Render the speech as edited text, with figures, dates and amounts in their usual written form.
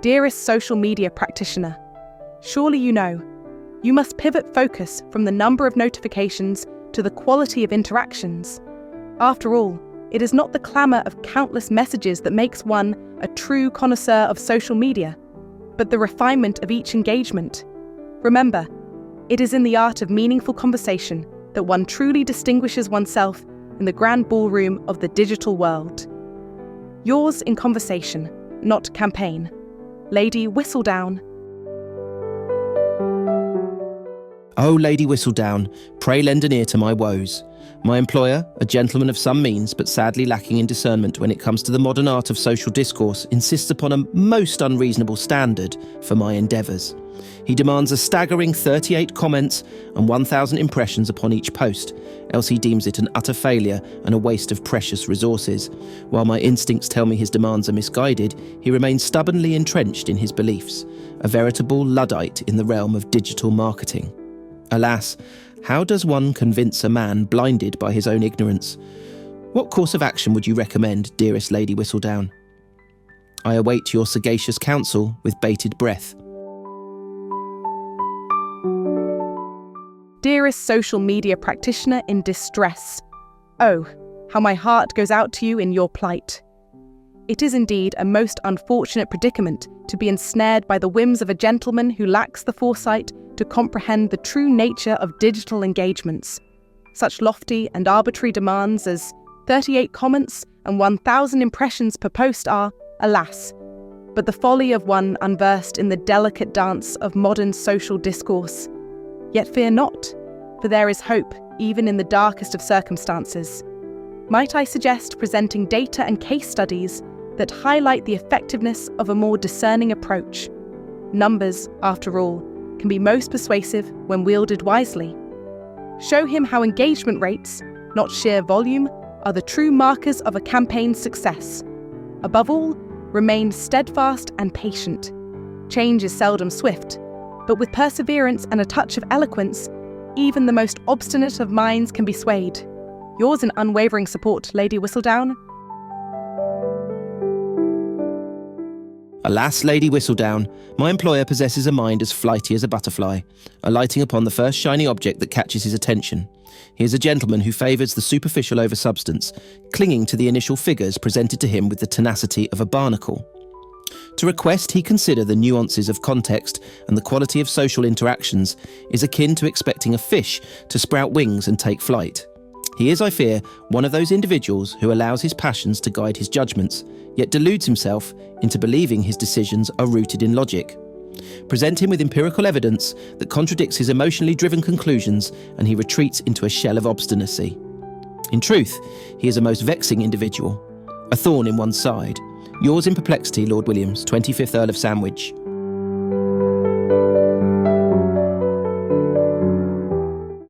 Dearest social media practitioner, surely you know, you must pivot focus from the number of notifications to the quality of interactions. After all, it is not the clamour of countless messages that makes one a true connoisseur of social media, but the refinement of each engagement. Remember, it is in the art of meaningful conversation that one truly distinguishes oneself in the grand ballroom of the digital world. Yours in conversation, not campaign. Lady Whistledown. Oh, Lady Whistledown, pray lend an ear to my woes. My employer, a gentleman of some means but sadly lacking in discernment when it comes to the modern art of social discourse, insists upon a most unreasonable standard for my endeavours. He demands a staggering 38 comments and 1,000 impressions upon each post, else he deems it an utter failure and a waste of precious resources. While my instincts tell me his demands are misguided, he remains stubbornly entrenched in his beliefs, a veritable Luddite in the realm of digital marketing. Alas, how does one convince a man blinded by his own ignorance? What course of action would you recommend, dearest Lady Whistledown? I await your sagacious counsel with bated breath. Dearest social media practitioner in distress. Oh, how my heart goes out to you in your plight. It is indeed a most unfortunate predicament to be ensnared by the whims of a gentleman who lacks the foresight to comprehend the true nature of digital engagements. Such lofty and arbitrary demands as 38 comments and 1,000 impressions per post are, alas, but the folly of one unversed in the delicate dance of modern social discourse. Yet fear not, for there is hope even in the darkest of circumstances. Might I suggest presenting data and case studies that highlight the effectiveness of a more discerning approach? Numbers, after all, can be most persuasive when wielded wisely. Show him how engagement rates, not sheer volume, are the true markers of a campaign's success. Above all, remain steadfast and patient. Change is seldom swift, but with perseverance and a touch of eloquence, even the most obstinate of minds can be swayed. Yours in unwavering support, Lady Whistledown. Alas, Lady Whistledown, my employer possesses a mind as flighty as a butterfly, alighting upon the first shiny object that catches his attention. He is a gentleman who favours the superficial over substance, clinging to the initial figures presented to him with the tenacity of a barnacle. To request he consider the nuances of context and the quality of social interactions is akin to expecting a fish to sprout wings and take flight. He is, I fear, one of those individuals who allows his passions to guide his judgments, yet deludes himself into believing his decisions are rooted in logic. Present him with empirical evidence that contradicts his emotionally driven conclusions and he retreats into a shell of obstinacy. In truth, he is a most vexing individual, a thorn in one's side. Yours in perplexity, Lord Williams, 25th Earl of Sandwich.